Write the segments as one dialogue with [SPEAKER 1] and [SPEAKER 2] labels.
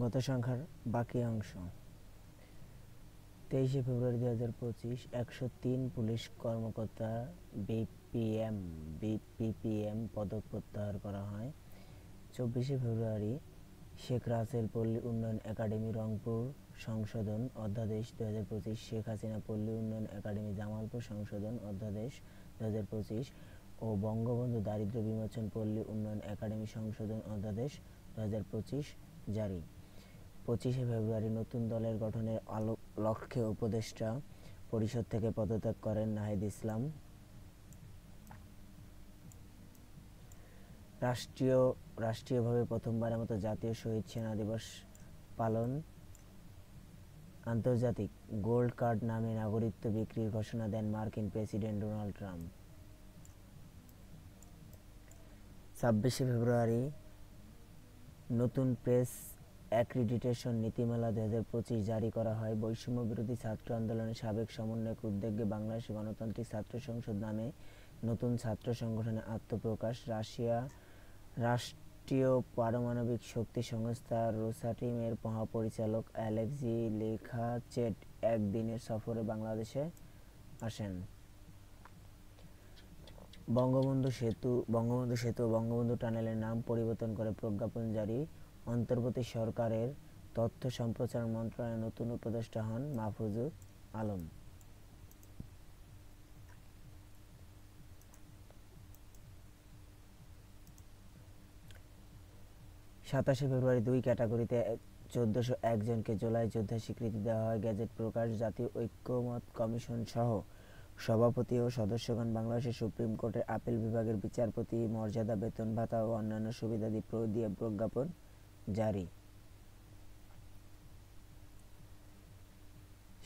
[SPEAKER 1] গত সংখ্যার বাকি অংশ। 23 ফেব্রুয়ারি 2025 103 পুলিশ কর্মকর্তা বিপিপিএম পদক প্রত্যাহার করা হয়। 24 ফেব্রুয়ারি শেখ রাসেল পল্লী উন্নয়ন একাডেমি রংপুর সংশোধন অধ্যাদেশ 2025, শেখ হাসিনা পল্লী উন্নয়ন একাডেমি জামালপুর সংশোধন অধ্যাদেশ 2025 ও বঙ্গবন্ধু দারিদ্র্য বিমোচন পল্লী উন্নয়ন একাডেমি সংশোধন অধ্যাদেশ 2025 জারি। 25 ফেব্রুয়ারি নতুন দলের গঠনের লক্ষ্যে উপদেষ্টা পরিষদ থেকে পদত্যাগ করেন নাহিদ ইসলাম। রাষ্ট্রীয়ভাবে প্রথমবারের মতো জাতীয় শহীদ সেনা দিবস পালন। আন্তর্জাতিক গোল্ড কার্ড নামে নাগরিকত্ব বিক্রির ঘোষণা দেন মার্কিন প্রেসিডেন্ট ডোনাল্ড ট্রাম্প। 26 ফেব্রুয়ারি নতুন প্রেস অ্যাক্রিডিটেশন নীতিমালা 2025 জারি করা হয়। বৈষম্য বিরোধী ছাত্র আন্দোলনের সাবেক সমন্বয়ক উদ্যোগে বাংলাদেশ গণতান্ত্রিক ছাত্র সংসদ নামে নতুন ছাত্র সংগঠনে আত্মপ্রকাশ। রাষ্ট্রীয় পারমাণবিক শক্তি সংস্থা রোসাটমের মহাপরিচালক অ্যালেক্সি লিখাচেট একদিনের সফরে বাংলাদেশে আসেন। বঙ্গবন্ধু সেতু ও বঙ্গবন্ধু টানেলের নাম পরিবর্তন করে প্রজ্ঞাপন জারি। অন্তর্বর্তী সরকারের তথ্য সম্প্রচার মন্ত্রণালয়ের নতুন উপদেষ্টা হন মাহফুজুর আলম। সাতাশে ফেব্রুয়ারি 2 ক্যাটাগরিতে 1401 জনকে জুলাই যোদ্ধার স্বীকৃতি দেওয়া হয়। গেজেট প্রকাশ। জাতীয় ঐকমত্য কমিশন সহ সভাপতি ও সদস্যগণ বাংলাদেশের সুপ্রিম কোর্টের আপিল বিভাগের বিচারপতি মর্যাদা, বেতন ভাতা ও অন্যান্য সুবিধাদি দিয়ে প্রজ্ঞাপন জারি।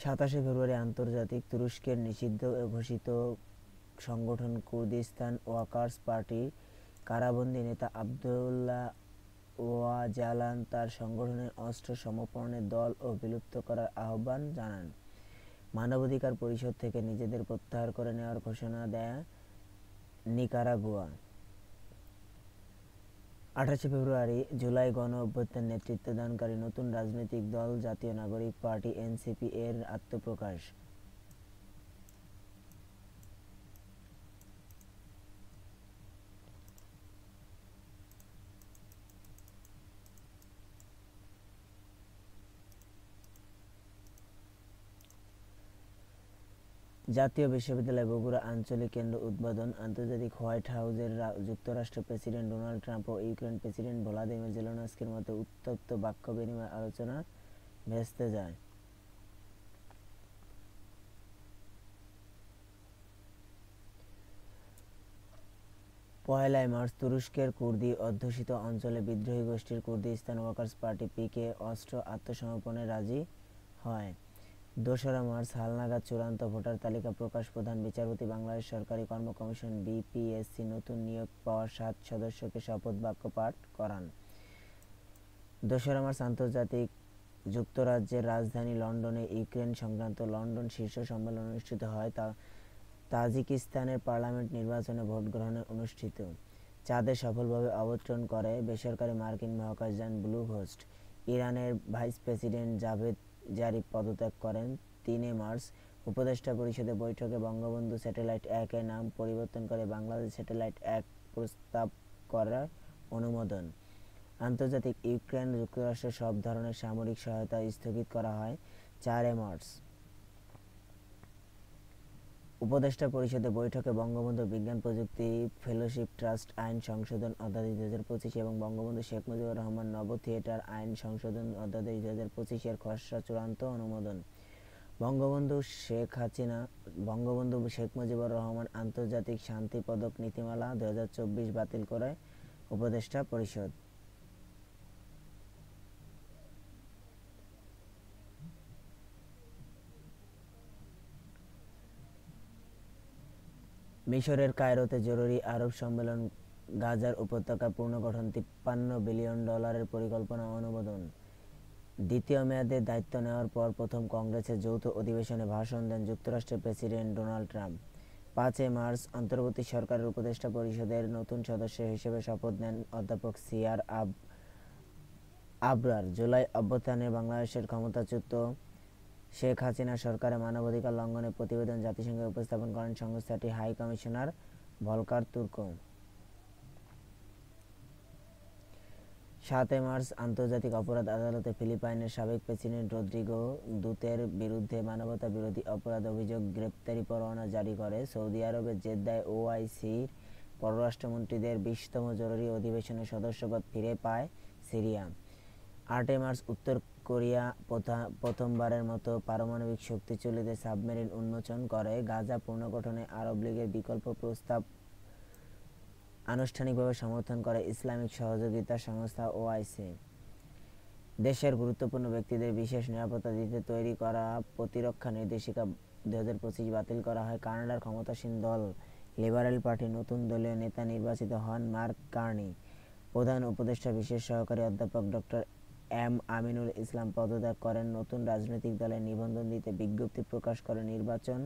[SPEAKER 1] 27 ফেব্রুয়ারি আন্তর্জাতিক তুরস্কের নিষিদ্ধ ঘোষিত সংগঠন কুর্দিস্তান ওয়ার্কার্স পার্টি কারাবন্দী নেতা আবদুল্লাহ ওয়াজালান তার সংগঠনের অস্ত্র সমর্পণের দল ও বিলুপ্ত করার আহ্বান জানান। মানবাধিকার পরিষদ থেকে নিজেদের প্রত্যাহার করে নেওয়ার ঘোষণা দেয় নিকারাগুয়া। 28 ফেব্রুয়ারি জুলাই গণ অভ্যুত্থান নেতৃত্বদানকারী নতুন রাজনৈতিক দল জাতীয় নাগরিক পার্টি এনসিপি এর আত্মপ্রকাশ। জাতীয় বিশ্ববিদ্যালয় বগুড়া আঞ্চলিক কেন্দ্র উদ্বোধন। আন্তর্জাতিক হোয়াইট হাউসের যুক্তরাষ্ট্রের প্রেসিডেন্ট ডোনাল্ড ট্রাম্প ও ইউক্রেন প্রেসিডেন্ট ভলোদিমির জেলেনস্কির মধ্যে উত্তপ্ত বাক্য বিনিময় আলোচনা ভেস্তে যায়। পহেলা মার্চ তুরস্কের কুর্দি অধ্যুষিত অঞ্চলে বিদ্রোহী গোষ্ঠীর কুর্দিস্তান ওয়ার্কার্স পার্টি পিকে অস্ত্র আত্মসমর্পণে রাজি হয়। 2 মার্চ হালনাগাদ চূড়ান্ত ভোটার তালিকা প্রকাশ। প্রধান বিচারপতি বাংলাদেশ সরকারি কর্ম কমিশন বিপিএসসি নতুন নিয়োগ পাওয়া 7 সদস্যকে শপথ বাক্য পাঠ করান। 2 মার্চ আন্তর্জাতিক যুক্তরাজ্যের রাজধানী লন্ডনে ইউক্রেন সংক্রান্ত লন্ডন শীর্ষ সম্মেলন অনুষ্ঠিত হয়। তাজিকিস্তানের পার্লামেন্ট নির্বাচনে ভোট গ্রহণ অনুষ্ঠিত। চাঁদে সফলভাবে অবতরণ করে বেসরকারি মার্কিন মহাকাশযান ব্লু হোস্ট। ইরানের ভাইস প্রেসিডেন্ট জাভেদ জারিফ পদত্যাগ করেন। 3 মার্চ উপদেষ্টা পরিষদের বৈঠকে বঙ্গবন্ধু স্যাটেলাইট 1 এর নাম পরিবর্তন করে বাংলাদেশ স্যাটেলাইট 1 প্রস্তাব করার অনুমোদন। আন্তর্জাতিক ইউক্রেন যুক্তরাষ্ট্রের সব ধরনের সামরিক সহায়তা স্থগিত করা হয়। 4 মার্চ উপদেষ্টা পরিষদের বৈঠকে বঙ্গবন্ধু বিজ্ঞান প্রযুক্তি ফেলোশিপ ট্রাস্ট আইন সংশোধন অধ্যাদেশ 2025 এবং বঙ্গবন্ধু শেখ মুজিবুর রহমান নব থিয়েটার আইন সংশোধন অধ্যাদেশ 2025 এর খসড়া চূড়ান্ত অনুমোদন। বঙ্গবন্ধু শেখ মুজিবুর রহমান আন্তর্জাতিক শান্তি পদক নীতিমালা 2024 বাতিল করে উপদেষ্টা পরিষদ। মিশরের কায়রোতে জরুরি আরব সম্মেলন। গাজার উপত্যকা পুনর্গঠন $53 বিলিয়ন পরিকল্পনা অনুমোদন। দ্বিতীয় মেয়াদে দায়িত্ব নেওয়ার পর প্রথম কংগ্রেসের যৌথ অধিবেশনে ভাষণ দেন যুক্তরাষ্ট্রের প্রেসিডেন্ট ডোনাল্ড ট্রাম্প। 5 মার্চ অন্তর্বর্তী সরকারের উপদেষ্টা পরিষদের নতুন সদস্য হিসেবে শপথ নেন অধ্যাপক সিআর আবরার জুলাই অভ্যুত্থানে বাংলাদেশের ক্ষমতাচ্যুত শেখ হাসিনা সরকারের মানবাধিকার লঙ্ঘনের প্রতিবেদন জাতিসংঘে উপস্থাপন করেন সংস্থাটির high commissioner Volker Turk. 7 March আন্তর্জাতিক অপরাধ আদালতে ফিলিপাইনের সাবেক প্রেসিডেন্ট রদ্রিগো দুতের বিরুদ্ধে মানবতা বিরোধী অপরাধ অভিযোগ গ্রেপ্তারি পরোয়ানা জারি করে সৌদি আরবের জেদ্দায় ওআইসির পররাষ্ট্রমন্ত্রীদের 20তম জরুরি অধিবেশনের সদস্যপদ ফিরে পায় সিরিয়া। 8 মার্চ উত্তর কোরিয়া প্রথমবারের মতো পারমাণবিক শক্তিচুল্লিতে সাবমেরিন উন্মোচন করে। গাজা পুনর্গঠনে আরব লীগের বিকল্প প্রস্তাব আনুষ্ঠানিকভাবে সমর্থন করে ইসলামিক সহযোগিতা সংস্থা ওআইসি। দেশের গুরুত্বপূর্ণ ব্যক্তিদের বিশেষ নিরাপত্তা দিতে তৈরি করা প্রতিরক্ষা নির্দেশিকা 2025 বাতিল করা হয়। কানাডার ক্ষমতাসীন দল লিবারেল পার্টির নতুন দলীয় নেতা নির্বাচিত হন মার্ক কার্নি। প্রধান উপদেষ্টা বিশেষ সহকারী অধ্যাপক ডক্টর এম আমিনুল ইসলাম পদত্যাগ করেন। নতুন রাজনৈতিক দলের নিবন্ধন দিতে বিজ্ঞপ্তি প্রকাশ করে নির্বাচন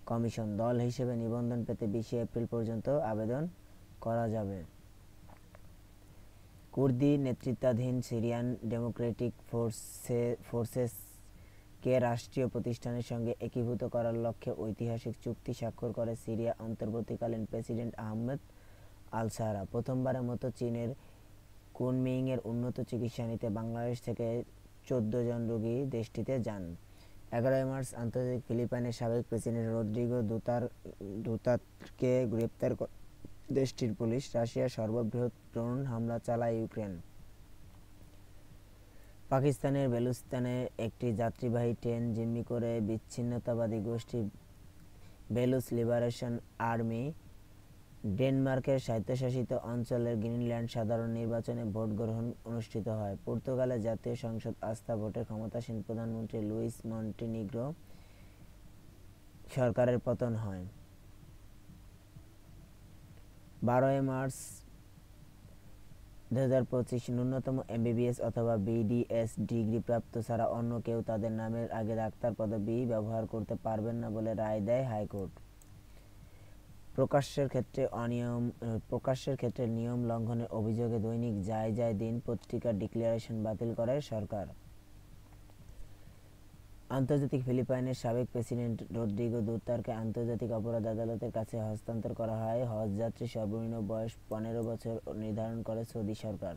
[SPEAKER 1] কমিশন। দল হিসেবে নিবন্ধন পেতে 20 এপ্রিল পর্যন্ত আবেদন করা যাবে। কুর্দি নেতৃত্বাধীন সিরিয়ান ডেমোক্রেটিক ফোর্সেসকে রাষ্ট্রীয় প্রতিষ্ঠানের সঙ্গে একীভূত করার লক্ষ্যে ঐতিহাসিক চুক্তি স্বাক্ষর করে সিরিয়া অন্তর্বর্তীকালীন প্রেসিডেন্ট আহমেদ আল সারা। প্রথমবারের মতো চীনের কুনমিংয়ের উন্নত চিকিৎসা নিতে বাংলাদেশ থেকে 14 জন রোগী দেশটিতে যান। 11 মার্চ আন্তর্জাতিক ফিলিপাইনের সাবেক প্রেসিডেন্ট রদ্রিগো দুতার্তকে গ্রেপ্তার করে দেশটির পুলিশ। রাশিয়ার সর্ববৃহৎ ড্রোন হামলা চালায় ইউক্রেন। পাকিস্তানের বেলুচিস্তানে একটি যাত্রীবাহী ট্রেন জিম্মি করে বিচ্ছিন্নতাবাদী গোষ্ঠী বেলুচ লিবারেশন আর্মি ডেনমার্কের স্বায়ত্তশাসিত অঞ্চলের গ্রিনল্যান্ড সাধারণ নির্বাচনে ভোট গ্রহণ অনুষ্ঠিত হয়। পর্তুগালের জাতীয় সংসদ আস্থা ভোটে ক্ষমতাসীন প্রধানমন্ত্রী লুইস মন্টেনিগ্রো সরকারের পতন হয়। 12 মার্চ 2025 ন্যূনতম এমবিবিএস অথবা বিডিএস ডিগ্রি প্রাপ্ত ছাড়া অন্য কেউ তাদের নামের আগে ডাক্তার পদবি ব্যবহার করতে পারবেন না বলে রায় দেয় হাইকোর্ট। প্রকাশের ক্ষেত্রে নিয়ম লঙ্ঘনের অভিযোগে দৈনিক যায় দিন পত্রিকার ডিক্লারেশন বাতিল করে সরকার। আন্তর্জাতিক ফিলিপাইনের সাবেক প্রেসিডেন্ট রদ্রিগো দুতার্তকে আন্তর্জাতিক অপরাধ আদালতের কাছে হস্তান্তর করা হয়। হজযাত্রীর সর্বনিম্ন বয়স 15 বছর নির্ধারণ করে সৌদি সরকার।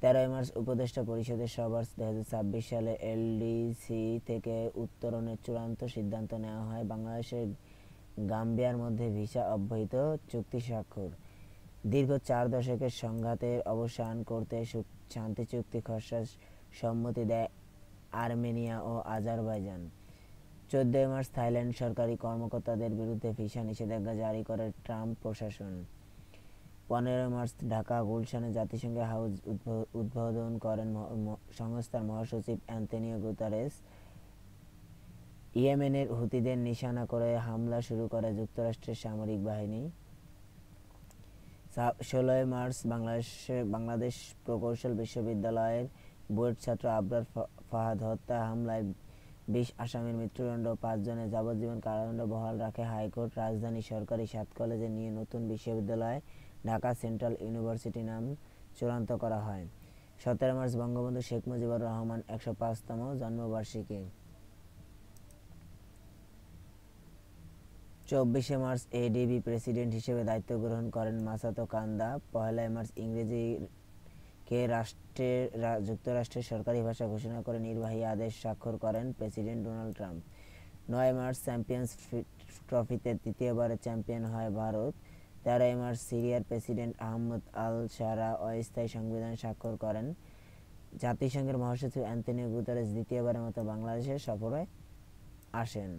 [SPEAKER 1] 13 মার্চ উপদেষ্টা পরিষদের সভার 2026 সালে এলডিসি থেকে উত্তরণের চূড়ান্ত সিদ্ধান্ত নেওয়া হয়। বাংলাদেশের গাম্বিয়ার মধ্যে ভিসা অব্যাহত চুক্তি স্বাক্ষর। দীর্ঘ 4 দশকের সংঘাতের অবসান করতে শান্তি চুক্তি খসড়ার সম্মতি দেয় আর্মেনিয়া ও আজারবাইজান। 14 মার্চ থাইল্যান্ড সরকারি কর্মকর্তাদের বিরুদ্ধে ভিসা নিষেধাজ্ঞা জারি করে ট্রাম্প প্রশাসন। 15 মার্চ ঢাকা গুলশানে জাতিসংঘ হাউস উদ্বোধন করেন সংস্থার মহাসচিব অ্যান্তোনিও গুতেরেস। ইয়েমেনের হুতিদের নিশানা করে হামলা শুরু করে যুক্তরাষ্ট্রের সামরিক বাহিনী। 16 মার্চ বাংলাদেশ প্রকৌশল বিশ্ববিদ্যালয়ের বুয়েট ছাত্র আবরার ফাহাদ হত্যা হামলায় 20 আসামির মৃত্যুদণ্ড, 5 জনের যাবজ্জীবন কারাদণ্ড বহাল রাখে হাইকোর্ট। রাজধানীর সরকারি 7 কলেজে নিয়ে নতুন বিশ্ববিদ্যালয় ঢাকা সেন্ট্রাল ইউনিভার্সিটি নাম চূড়ান্ত করা হয়। 17 মার্চ বঙ্গবন্ধু শেখ মুজিবুর রহমান 105তম জন্মবার্ষিকী। 24 মার্চ এডিবি প্রেসিডেন্ট হিসেবে দায়িত্ব গ্রহণ করেন মাসাতো কান্দা। 1 মার্চ ইংরেজিকে যুক্তরাষ্ট্রের সরকারি ভাষা ঘোষণা করে নির্বাহী আদেশ স্বাক্ষর করেন president Donald Trump. 9 March champions ট্রফিতে তৃতীয়বারের চ্যাম্পিয়ন হয় ভারত। 13 মার্চ সিরিয়ার প্রেসিডেন্ট আহমদ আল সারা অস্থায়ী সংবিধান স্বাক্ষর করেন। জাতিসংঘের মহাসচিব অ্যান্তোনিও গুতেরেস দ্বিতীয়বারের মতো বাংলাদেশে সফরে আসেন।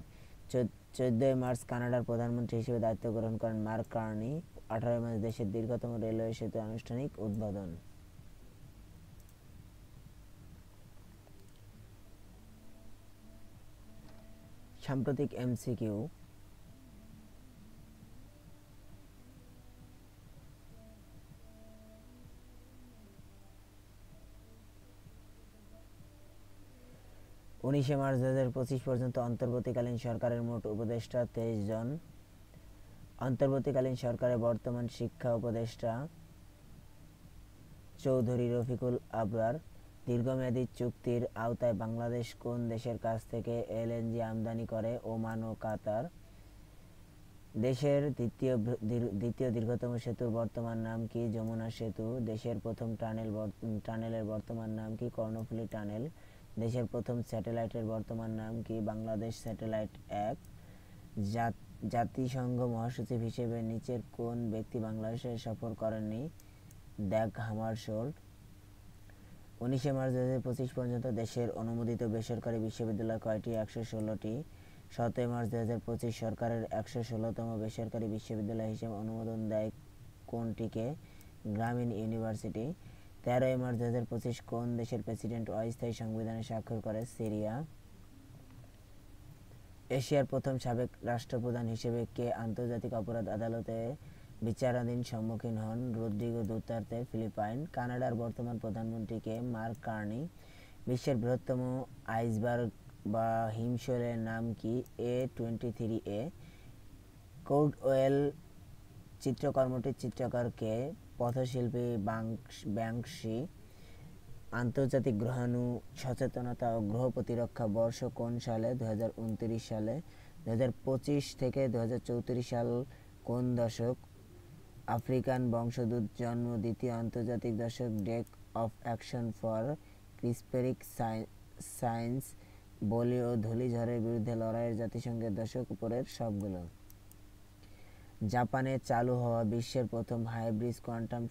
[SPEAKER 1] 14 মার্চ কানাডার প্রধানমন্ত্রী হিসেবে দায়িত্ব গ্রহণ করেন মার্ক কার্নি। 18 মার্চ দেশের দীর্ঘতম রেলওয়ে সেতু আনুষ্ঠানিক উদ্বোধন। সাম্প্রতিক এমসিকিউ। মার্চ 2025 পর্যন্ত অন্তর্বর্তীকালীন সরকারের মোট উপদেষ্টা 23 জন। অন্তর্বর্তীকালীন সরকারের বর্তমান শিক্ষা উপদেষ্টা চৌধুরী রফিকুল আবরার। দীর্ঘমেয়াদী চুক্তির আওতায় বাংলাদেশ কোন দেশের কাছ থেকে এলএনজি আমদানি করে? ওমান ও কাতার। দেশের দ্বিতীয় দীর্ঘতম সেতুর বর্তমান নাম কি? যমুনা সেতু। দেশের প্রথম টানেলের বর্তমান নাম কি? কর্ণফুলী টানেল। দেশের প্রথম স্যাটেলাইটের বর্তমান নাম কি? বাংলাদেশ স্যাটেলাইট 1। জাতিসংঘ মহাসচিব হিসেবে নিচের কোন ব্যক্তি বাংলাদেশে সফর করেননি? দ্যাগ হামারশোল্ড। 19 মার্চ 2025 পর্যন্ত দেশের অনুমোদিত বেসরকারি বিশ্ববিদ্যালয় কয়টি? 116টি। 17 মার্চ 2025 সরকারের 116তম বেসরকারি বিশ্ববিদ্যালয় হিসেবে অনুমোদন দেয় কোনটিকে? গ্রামীণ ইউনিভার্সিটি। 13 মার্চ 2025 কোন দেশের প্রেসিডেন্ট অস্থায়ী সংবিধানে স্বাক্ষর করে? সিরিয়া। এশিয়ার প্রথম সাবেক রাষ্ট্রপ্রধান হিসেবে কে আন্তর্জাতিক অপরাধ আদালতে বিচারাধীন সম্মুখীন হন? Rodrigo Duterte, Philippine. কানাডার বর্তমান প্রধানমন্ত্রী কে? Mark Carney. বিশ্বের বৃহত্তম আইসবার্গ বা হিমশৈলের নাম কি? A23A। কোল্ডওয়েল চিত্রকর্মটির চিত্রকর কে? পথশিল্পী ব্যাংকসি। আন্তর্জাতিক গ্রহাণু সচেতনতা ও গ্রহ প্রতিরক্ষা বর্ষ কোন সালে? 2029 সালে। 2025 থেকে 2034 সাল কোন দশক? আফ্রিকান বংশোদ্ভূত জন্ম দ্বিতীয় আন্তর্জাতিক দশক। Decade of action for cryospheric science. বলি ও ধূলিঝড়ের বিরুদ্ধে লড়াইয়ের জাতিসংঘের দশক। উপরের সবগুলো। জাপানে চালু হওয়া বিশ্বের প্রথম হাইব্রিড কোয়ান্টাম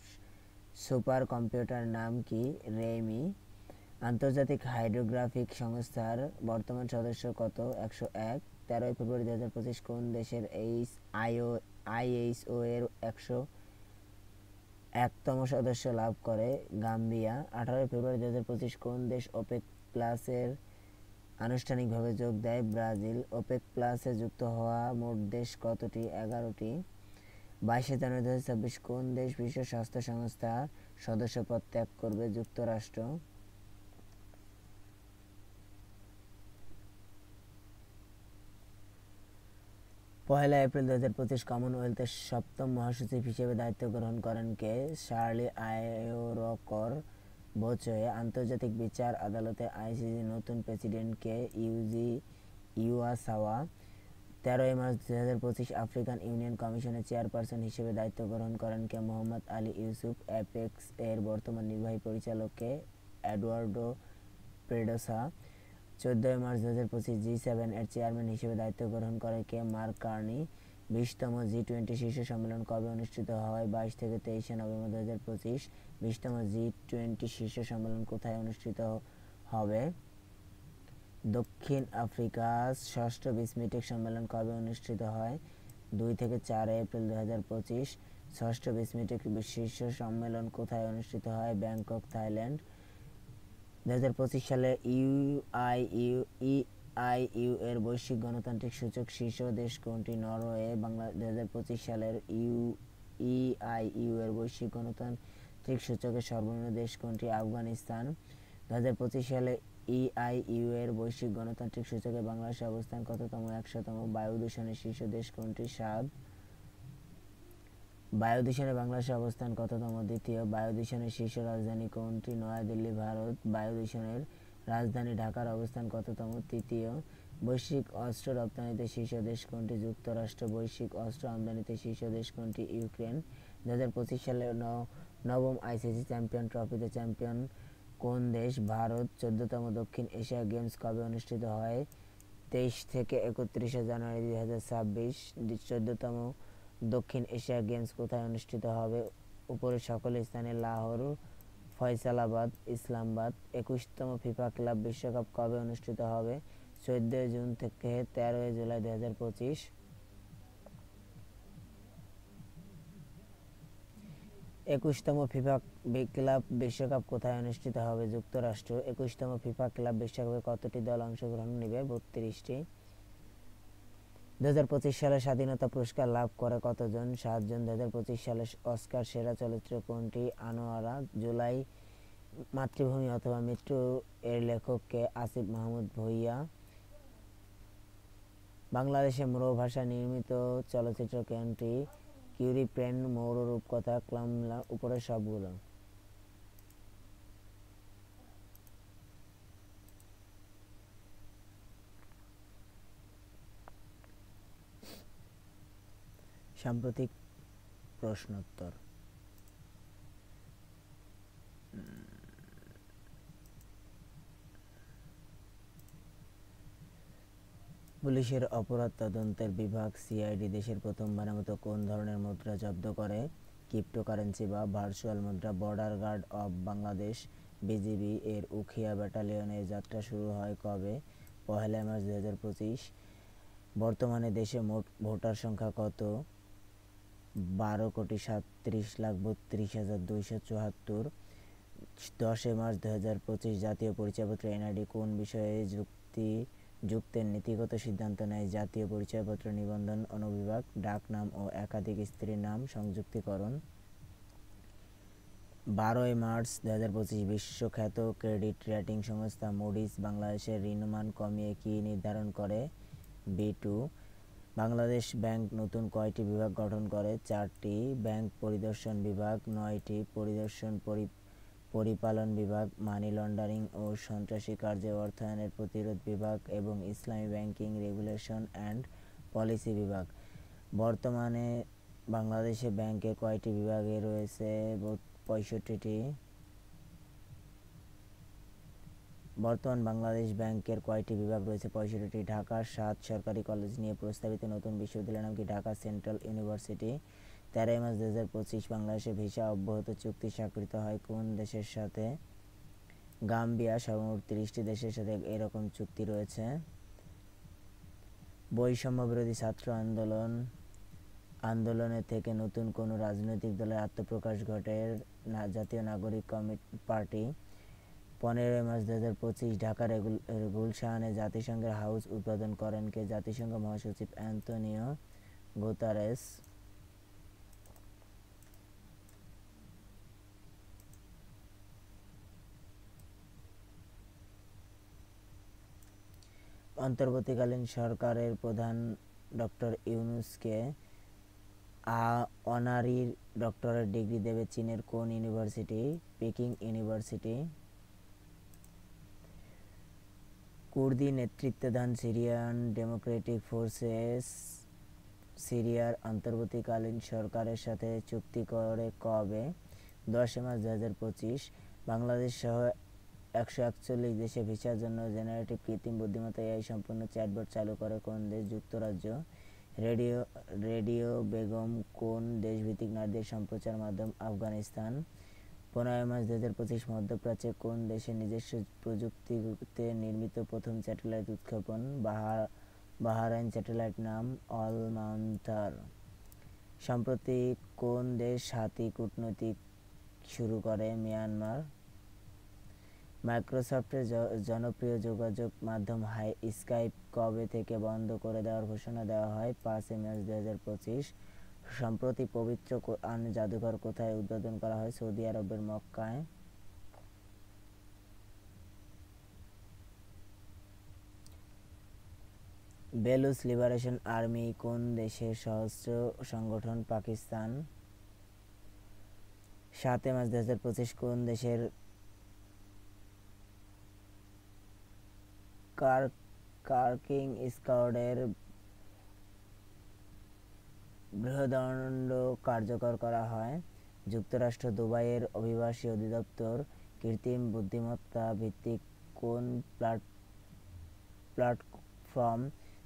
[SPEAKER 1] সুপার কম্পিউটার নাম কি? রেইমি। আন্তর্জাতিক হাইড্রোগ্রাফিক সংস্থার বর্তমান সদস্য কত? 101। 13 ফেব্রুয়ারি 2025 কোন দেশের আইএইচও এর 101তম সদস্য লাভ করে? গাম্বিয়া। 18 ফেব্রুয়ারি 2025 কোন দেশ ওপেক প্লাসের আনুষ্ঠানিকভাবে যোগ দেয়? ব্রাজিল। ওপেক প্লাসে যুক্ত হওয়া মোট দেশ কতটি? 11টি। 22 জানুয়ারি 2026 কোন দেশ বিশ্ব স্বাস্থ্য সংস্থা সদস্যপদ ত্যাগ করবে? যুক্তরাষ্ট্র। পহেলা এপ্রিল 2025 কমনওয়েলথের 7ম মহাসচিব হিসেবে দায়িত্ব গ্রহণ করেন কে? শার্লি আয়োরকর বোচোয়ে। আন্তর্জাতিক বিচার আদালতে আইসিসি নতুন প্রেসিডেন্ট কে? ইউজি ইউয়াসাওয়া। 13 মার্চ 2025 আফ্রিকান ইউনিয়ন কমিশনের চেয়ারপারসন হিসেবে দায়িত্ব গ্রহণ করেন কে? মোহাম্মদ আলী ইউসুফ। অ্যাপেক্স এর বর্তমান নির্বাহী পরিচালক কে? এডুয়ার্ডো প্রেডোসা। 14 মার্চ 2025 G7 এর চেয়ারম্যান হিসেবে দায়িত্ব গ্রহণ করে কে? Mark Carney. 20তম G20 শীর্ষ সম্মেলন কবে অনুষ্ঠিত হয়? 22 থেকে 23 নভেম্বর 2025। 20তম G20 শীর্ষ সম্মেলন কোথায় অনুষ্ঠিত হবে? দক্ষিণ আফ্রিকা। 6ষ্ঠ বিসমিটিক সম্মেলন কবে অনুষ্ঠিত হয়? 2 থেকে 4 এপ্রিল 2025। 6ষ্ঠ বিসমিটিক শীর্ষ সম্মেলন কোথায় অনুষ্ঠিত হয়? Bangkok, Thailand. 2025 সালে ইআইইউ এর বৈশ্বিক গণতান্ত্রিক সূচক শীর্ষ দেশ কোনটি? নরওয়ে। 2025 সালের ইআইইউ এর বৈশ্বিক গণতান্ত্রিক সূচকের সর্বনিম্ন দেশ কোনটি? আফগানিস্তান। 2025 সালে ইআইইউ এর বৈশ্বিক গণতান্ত্রিক সূচকে বাংলাদেশের অবস্থান কততম? 100তম। বায়ু দূষণের শীর্ষ দেশ কোনটি? 7। বায়ু দূষণে বাংলাদেশের অবস্থান কততম? দ্বিতীয়। বায়ু দূষণের শীর্ষ রাজধানী কোনটি? নয়াদিল্লি, ভারত। বায়ু দূষণের রাজধানী ঢাকার অবস্থান কততম? তৃতীয়। বৈশ্বিক অস্ত্র রপ্তানিতে শীর্ষ দেশ কোনটি? যুক্তরাষ্ট্র। বৈশ্বিক অস্ত্র আমদানিতে শীর্ষ দেশ কোনটি? ইউক্রেন। 2025 সালে নবম আইসিসি চ্যাম্পিয়ন ট্রফিতে চ্যাম্পিয়ন কোন দেশ? ভারত। 14তম দক্ষিণ এশিয়া গেমস কবে অনুষ্ঠিত হয়? 23 থেকে 31 জানুয়ারি 2026। 14তম দক্ষিণ এশিয়া গেমস কোথায় অনুষ্ঠিত হবে? উপরের সকল স্থানে। লাহোর, ফয়সালাবাদ, ইসলামাবাদ। 21তম ফিফা ক্লাব বিশ্বকাপ কবে অনুষ্ঠিত হবে? 14 জুন থেকে 13 জুলাই 2025। 21তম ফিফা ক্লাব বিশ্বকাপ কোথায় অনুষ্ঠিত হবে? যুক্তরাষ্ট্র। 21তম ফিফা ক্লাব বিশ্বকাপে কতটি দল অংশগ্রহণ নেবে? 32টি। 2025 সালে স্বাধীনতা পুরস্কার লাভ করে কতজন? 7 জন। 2025 সালে অস্কার সেরা চলচ্চিত্র কোনটি? আনোয়ারা। জুলাই। মাতৃভূমি অথবা মৃত্যু এর লেখক কে? আসিফ মাহমুদ ভূঁইয়া। বাংলাদেশে মোরো ভাষায় নির্মিত চলচ্চিত্র কোনটি? কিউরি প্রেম, মৌর রূপকথা, ক্লামলা। উপরের সবগুলো। সাম্প্রতিক প্রশ্নোত্তর। পুলিশের অপরাধ তদন্তের বিভাগ সিআইডি দেশের প্রথমবারের মতো কোন ধরনের মুদ্রা জব্দ করে? ক্রিপ্টোকারেন্সি বা ভার্চুয়াল মুদ্রা। Border guard of Bangladesh BGB এর উখিয়া ব্যাটালিয়নের যাত্রা শুরু হয় কবে? 1 মার্চ 2025। বর্তমানে দেশে মোট ভোটার সংখ্যা কত? 12,37,32,274। 10 মার্চ 2025 জাতীয় পরিচয়পত্র এনআইডি কোন বিষয়ে যুক্তের নীতিগত সিদ্ধান্ত নেয়? জাতীয় পরিচয়পত্র নিবন্ধন অনুবিভাগ। ডাকনাম ও একাধিক স্ত্রীর নাম সংযুক্তিকরণ। 12 মার্চ 2025 বিশ্বখ্যাত ক্রেডিট রেটিং সংস্থা মুডিস বাংলাদেশের ঋণমান কমিয়ে কি নির্ধারণ করে? B2। বাংলাদেশ ব্যাংক নতুন কয়টি বিভাগ গঠন করে? 4টি। ব্যাংক পরিদর্শন বিভাগ 9টি। পরিপালন বিভাগ, মানি লন্ডারিং ও সন্ত্রাসী কার্যে অর্থায়নের প্রতিরোধ বিভাগ এবং ইসলামী ব্যাংকিং রেগুলেশন অ্যান্ড পলিসি বিভাগ। বর্তমানে বাংলাদেশে ব্যাংকের কয়টি বিভাগে রয়েছে? 65টি। বর্তমান বাংলাদেশ ব্যাংকের কয়টি বিভাগ রয়েছে? 65টি। ঢাকার 7 সরকারি কলেজ নিয়ে প্রস্তাবিত নতুন বিশ্ববিদ্যালয়ের নাম কি? Dhaka central university. 13 মার্চ 2025 বাংলাদেশে ভিসা অব্যাহত চুক্তি স্বাক্ষরিত হয় কোন দেশের সাথে? গাম্বিয়া। সর্বমোট 30টি দেশের সাথে এরকম চুক্তি রয়েছে। বৈষম্য বিরোধী ছাত্র আন্দোলনের থেকে নতুন কোন রাজনৈতিক দলের আত্মপ্রকাশ ঘটে? জাতীয় নাগরিক পার্টি। 15 মার্চ 2025 ঢাকার গুলশানে জাতিসংঘের হাউস উদ্বোধন করেন কে? জাতিসংঘ মহাসচিব অ্যান্তোনিও গুতারেস। অন্তর্বর্তীকালীন সরকারের প্রধান ডক্টর ইউনূসকে অনারি ডক্টরেট ডিগ্রি দেবে চীনের কোন ইউনিভার্সিটি? Packing university. কুর্দি নেতৃত্বাধীন সিরিয়ান ডেমোক্রেটিক ফোর্সেস সিরিয়ার অন্তর্বর্তীকালীন সরকারের সাথে চুক্তি করে কবে? 10 মার্চ 2025। বাংলাদেশ সহ 141 দেশে ভিসার জন্য জেনারেটিভ কৃত্রিম বুদ্ধিমত্তা এআই সম্পূর্ণ চ্যাটবট চালু করে কোন দেশ? যুক্তরাজ্য। রেডিও বেগম কোন দেশভিত্তিক নারীদের সম্প্রচার মাধ্যম? আফগানিস্তান। 15 মার্চ 2025 মধ্যপ্রাচ্যে কোন দেশের নিজস্ব প্রযুক্তিতে নির্মিত প্রথম স্যাটেলাইট উৎক্ষেপণ? বাহরাইন। স্যাটেলাইট নাম অল-মাউন্টার। সম্প্রতি কোন দেশ হাতি কূটনৈতিক শুরু করে? মিয়ানমার। মাইক্রোসফটের জনপ্রিয় যোগাযোগ মাধ্যম স্কাইপ কবে থেকে বন্ধ করে দেওয়ার ঘোষণা দেওয়া হয়? 5 মার্চ 2025। সম্প্রতি পবিত্র কোরআন জাদুঘর কোথায় উদ্বোধন করা হয়? সৌদি আরবের মক্কায়। বেলুচ লিবারেশন আর্মি কোন দেশের সশস্ত্র সংগঠন? পাকিস্তান। 7 মার্চ 2025 কোন দেশের কার্কিং স্কোয়াডের গৃহদণ্ড কার্যকর করা হয়? যুক্তরাষ্ট্র। দুবাইয়ের অভিবাসী অধিদপ্তর কৃত্রিম বুদ্ধিমত্তা ভিত্তিক কোন প্ল্যাটফর্ম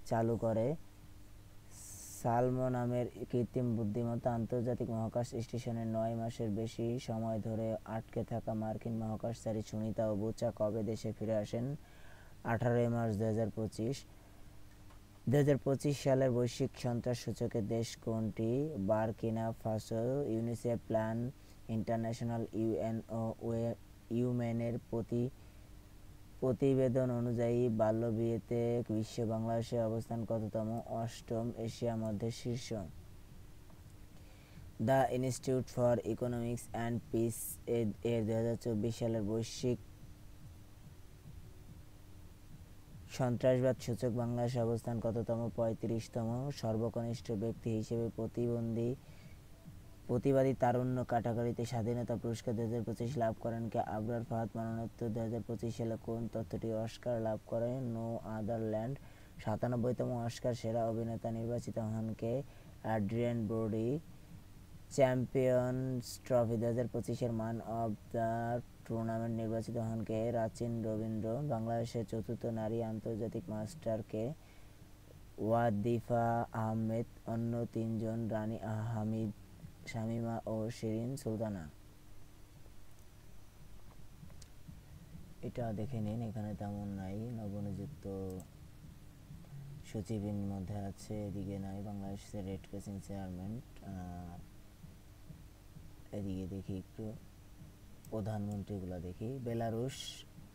[SPEAKER 1] চালু করে? সালমো নামের কৃত্রিম বুদ্ধিমত্তা আন্তর্জাতিক মহাকাশ স্টেশনে 9 মাসের বেশি সময় ধরে আটকে থাকা মার্কিন মহাকাশচারী সুনিতা ওবুচা কবে দেশে ফিরে আসেন? 18 মার্চ 2025। 2025 সালের বৈশ্বিক সন্ত্রাস সূচকে দেশ কোনটি? Burkina Faso. UNICEF Plan International ইউএনের প্রতিবেদন অনুযায়ী বাল্যবিয়েতে বিশ্বে বাংলাদেশের অবস্থান কততম? 8ম। এশিয়া মধ্যে শীর্ষ। The institute for economics and piece এর 2024 সালের বৈশ্বিক সন্ত্রাসবাদ সূচক বাংলাদেশের অবস্থান কততম? 35তম। সর্বকনিষ্ঠ ব্যক্তি হিসেবে প্রতিবাদী তারুণ্য ক্যাটাগরিতে স্বাধীনতা পুরস্কার 2025 লাভ করেন কে? আবরার ফাহাদ। মরণোত্তর 2025 সালে কোন তথ্যটি অস্কার লাভ করে? নো আদার ল্যান্ড। 97তম অস্কার সেরা অভিনেতা নির্বাচিত হন কে? Adrien Brody. চ্যাম্পিয়ন্স ট্রফি 2025-এর ম্যান অব দ্য টুর্নামেন্ট নির্বাচিত হন কে? রাচিন রবীন্দ্র। বাংলাদেশের চতুর্থ নারী আন্তর্জাতিক মাস্টার কে? ওয়াদিফা আহমেদ। অন্য তিনজন রানী হামিদ, শামীমা ও শিরিন সুলতানা। এটা দেখে নিন, এখানে তেমন নাই। নবনিযুক্ত সচিবের মধ্যে আছে, এদিকে নাই। বাংলাদেশের রেড ক্রিসেন্ট চেয়ারম্যান। এদিকে দেখি একটু প্রধানমন্ত্রীগুলো দেখি। বেলারুশ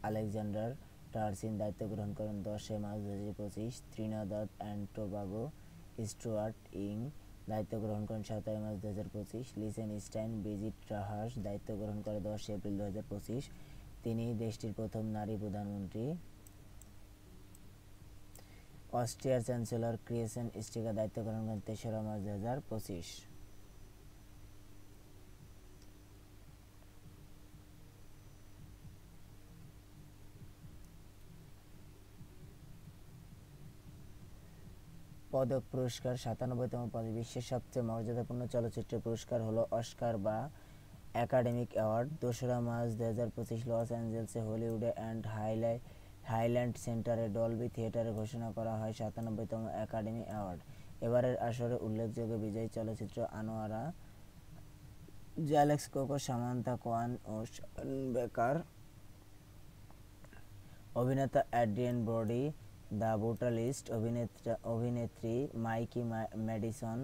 [SPEAKER 1] আলেকজান্ডার টার্সিন দায়িত্ব গ্রহণ করেন 10 March 2025। Trinidad and Tobago Stuart Young দায়িত্ব গ্রহণ করেন 17 মার্চ 2025। লিচেনস্টাইন ব্রিজিট ট্রাহাস দায়িত্ব গ্রহণ করে 10 এপ্রিল 2025। তিনি দেশটির প্রথম নারী প্রধানমন্ত্রী। অস্ট্রিয়ার চ্যান্সেলর ক্রিস্টিয়ান স্টিগার দায়িত্ব গ্রহণ করেন 3 মার্চ 2025। পদক পুরস্কার 97তম পদক। বিশ্বের সবচেয়ে মর্যাদাপূর্ণ চলচ্চিত্র পুরস্কার হলো অস্কার বা একাডেমিক অ্যাওয়ার্ড। 2 মার্চ 2025 লস অ্যাঞ্জেলেসে হলিউডে অ্যান্ড হাইল্যান্ড সেন্টারে ডলবি থিয়েটারে ঘোষণা করা হয় 97তম একাডেমি অ্যাওয়ার্ড। এবারের আসরে উল্লেখযোগ্য বিজয়ী চলচ্চিত্র আনোয়ারা, জ্যালেক্স কোকো, সামান্থা কোয়ান ও শন বেকার। অভিনেতা অ্যাড্রিয়ান ব্রোডি, দ্য ব্রুটালিস্ট। অভিনেত্রী মাইকি ম্যাডিসন।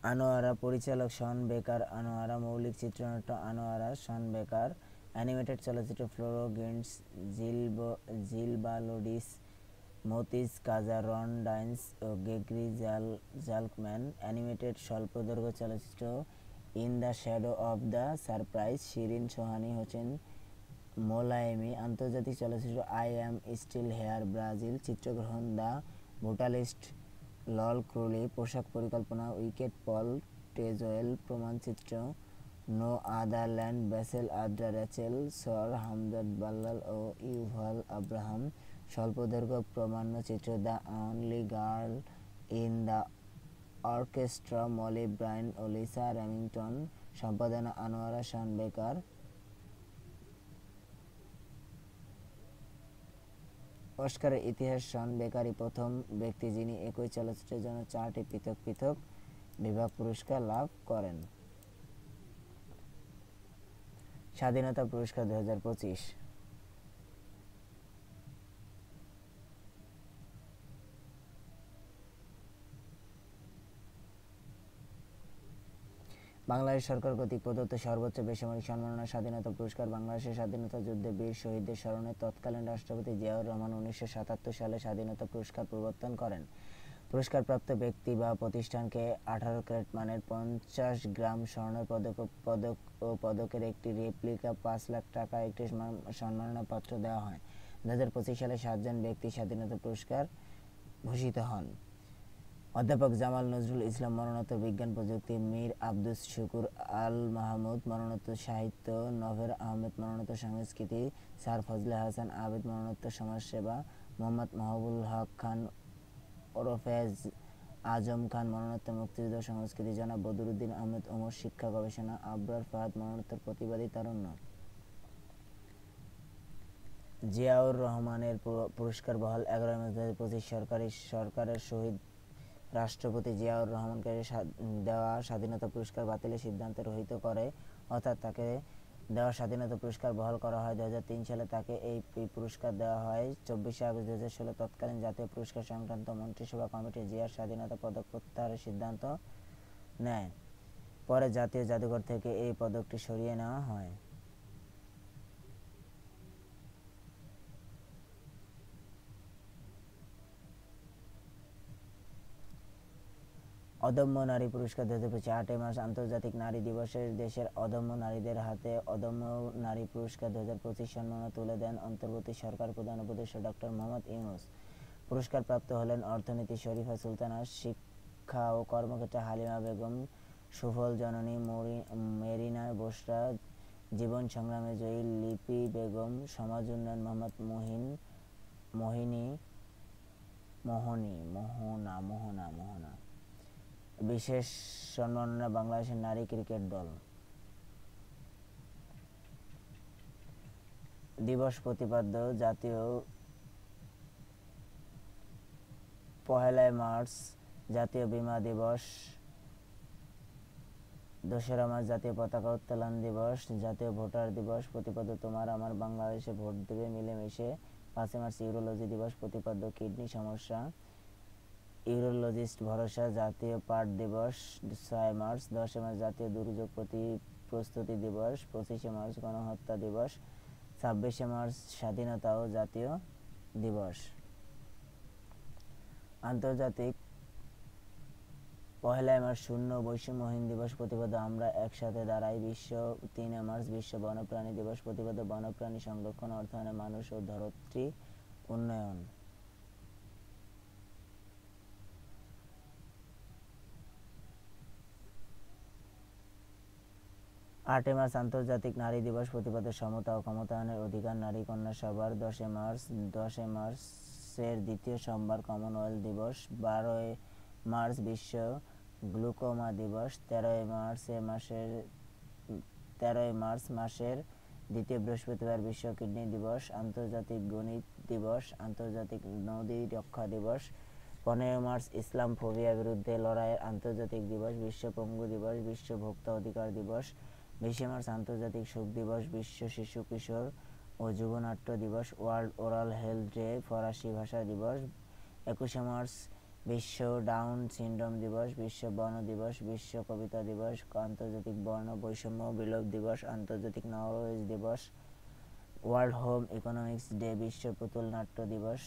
[SPEAKER 1] আনোয়ারা পরিচালক শন বেকার। আনোয়ারা মৌলিক চিত্রনাট্য আনোয়ারা, শন বেকার। অ্যানিমেটেড চলচ্চিত্র ফ্লোরো গিন্টস, জিলবালোডিস, মতিজ কাজা, রন ডাইন্স ও গেগরি জালকম্যান। অ্যানিমেটেড স্বল্পদৈর্ঘ্য চলচ্চিত্র in the shadow of the surprise, Shirin Sohani Hossein Molayemi. আন্তর্জাতিক চলচ্চিত্র I am still here, Brazil. চিত্রগ্রহণ দ্য ব্রুটালিস্ট, লল ক্রুলি। পোশাক পরিকল্পনা উইকেট পল টেজওয়েল। প্রমাণচিত্র নো আদার land, Basel Adra Rachel, Szor Hamdan Ballal ও Yuval Abraham. স্বল্পদৈর্ঘ্য প্রামাণ্যচিত্র the only girl in the orchestra, Molly Brien ও লিসা র্যামিংটন। সম্পাদনা Anora, শন বেকার। অস্কারের ইতিহাস শন বেকারই প্রথম ব্যক্তি যিনি একই চলচ্চিত্রের জন্য 4টি পৃথক পৃথক বিভাগ পুরস্কার লাভ করেন। স্বাধীনতা পুরস্কার 2025। বাংলাদেশ সরকার কর্তৃক প্রদত্ত সর্বোচ্চ বেসামরিক সম্মাননা স্বাধীনতা পুরস্কার। বাংলাদেশের স্বাধীনতা যুদ্ধে বীর শহীদদের স্মরণে তৎকালীন রাষ্ট্রপতি জিয়াউর রহমান 1977 সালে স্বাধীনতা পুরস্কার প্রবর্তন করেন। পুরস্কারপ্রাপ্ত ব্যক্তি বা প্রতিষ্ঠানকে 18 ক্যারেট মানের 50 গ্রাম স্বর্ণের পদক ও পদকের একটি রেপ্লিকা, 5 লাখ টাকা একটি সম্মাননাপত্র দেওয়া হয়। 2025 সালে 7 জন ব্যক্তি স্বাধীনতা পুরস্কার ভূষিত হন। অধ্যাপক জামাল নজরুল ইসলাম মরণোত্তর বিজ্ঞান প্রযুক্তি, মীর আব্দুস শুকুর আল মাহমুদ মরণোত্তর সাহিত্য, নভের আহমেদ মরণোত্তর সংস্কৃতি, স্যার ফজলে হাসান আবেদ মরণোত্তর সমাজসেবা, মোহাম্মদ মাহবুবুল হক খান ওরফে আজম খান মরণোত্তর মুক্তিযুদ্ধ সংস্কৃতি, জনাব বদরুদ্দিন আহমেদ ওমর শিক্ষা গবেষণা, আবরার ফাহাদ মরণোত্তর প্রতিবাদী তারুণ্য। জিয়াউর রহমানের পুরস্কার বহাল। 11 মার্চ 2025 সরকারের শহীদ রাষ্ট্রপতি জিয়াউর রহমানকে দেওয়া স্বাধীনতা পুরস্কার বাতিলের সিদ্ধান্ত রহিত করে, অর্থাৎ তাকে দেওয়া স্বাধীনতা পুরস্কার বহাল করা হয়। 2003 সালে তাকে এই পুরস্কার দেওয়া হয়। 24 আগস্ট 2016 তৎকালীন জাতীয় পুরস্কার সংক্রান্ত মন্ত্রিসভা কমিটি জিয়ার স্বাধীনতা পদক প্রত্যাহারের সিদ্ধান্ত নেয়। পরে জাতীয় জাদুঘর থেকে এই পদকটি সরিয়ে নেওয়া হয়। অদম্য নারী পুরস্কার 2025। 8 মার্চ আন্তর্জাতিক নারী দিবসে দেশের অদম্য নারীদের হাতে অদম্য নারী পুরস্কার 2025 সম্মাননা তুলে দেন অন্তর্বর্তী সরকার প্রধান উপদেষ্টা ডক্টর মোহাম্মদ ইউনূস। পুরস্কারপ্রাপ্ত হলেন অর্থনীতি শরীফা সুলতানা, শিক্ষা ও কর্মক্ষেত্রে হালিমা বেগম, সুফল জননী মেরিনা বসরা, জীবন সংগ্রামে জয়ী লিপি বেগম, সমাজ উন্নয়ন মোহাম্মদ মোহনা। বিশেষ সম্মাননা বাংলাদেশের নারী ক্রিকেট দল। দিবস প্রতিপাদ্য জাতীয় 1 মার্চ জাতীয় বীমা দিবস, 2 মার্চ জাতীয় পতাকা উত্তোলন দিবস, জাতীয় ভোটার দিবস প্রতিপাদ্য তোমার আমার বাংলাদেশে ভোট দেবে মিলেমিশে। 5 মার্চ ইউরোলজি দিবস প্রতিপাদ্য কিডনি সমস্যা, ইউরোলজিস্ট ভরসা। জাতীয় পাট দিবস 6 মার্চ। 10 মার্চ জাতীয় দুর্যোগ প্রস্তুতি দিবস। 25 মার্চ গণহত্যা দিবস। 26 মার্চ স্বাধীনতা ও জাতীয় দিবস। আন্তর্জাতিক 1 মার্চ শূন্য বৈষম্যহীন দিবস প্রতিপাদ্য আমরা একসাথে দাঁড়াই। 3 মার্চ বিশ্ব বন্যপ্রাণী দিবস প্রতিপাদ্য বন্যপ্রাণী সংরক্ষণ, অর্থায়নে মানুষ ও ধরিত্রী উন্নয়ন। 8 মার্চ আন্তর্জাতিক নারী দিবস প্রতিপাদ্য সমতা ও ক্ষমতায়নের অধিকার নারী কন্যা সবার। 10 মার্চের দ্বিতীয় সোমবার কমনওয়েলথ দিবস। 12 মার্চ বিশ্ব গ্লুকোমা দিবস। 13 মার্চ মাসের দ্বিতীয় বৃহস্পতিবার বিশ্ব কিডনি দিবস। আন্তর্জাতিক গণিত দিবস, আন্তর্জাতিক নদী রক্ষা দিবস। 15 মার্চ ইসলাম ফোবিয়া বিরুদ্ধে লড়াইয়ের আন্তর্জাতিক দিবস, বিশ্ব পঙ্গু দিবস, বিশ্ব ভোক্তা অধিকার দিবস। 20 মার্চ আন্তর্জাতিক শোক দিবস, বিশ্ব শিশু কিশোর ও যুবনাট্য দিবস, ওয়ার্ল্ড ওরাল হেলথ ডে, ফরাসি ভাষা দিবস। 21 মার্চ বিশ্ব ডাউন সিনড্রোম দিবস, বিশ্ব বন দিবস, বিশ্ব কবিতা দিবস, আন্তর্জাতিক বর্ণ বৈষম্য বিলোপ দিবস, আন্তর্জাতিক নরওয়েজ দিবস, ওয়ার্ল্ড হোম ইকোনমিক্স ডে, বিশ্ব পুতুল নাট্য দিবস।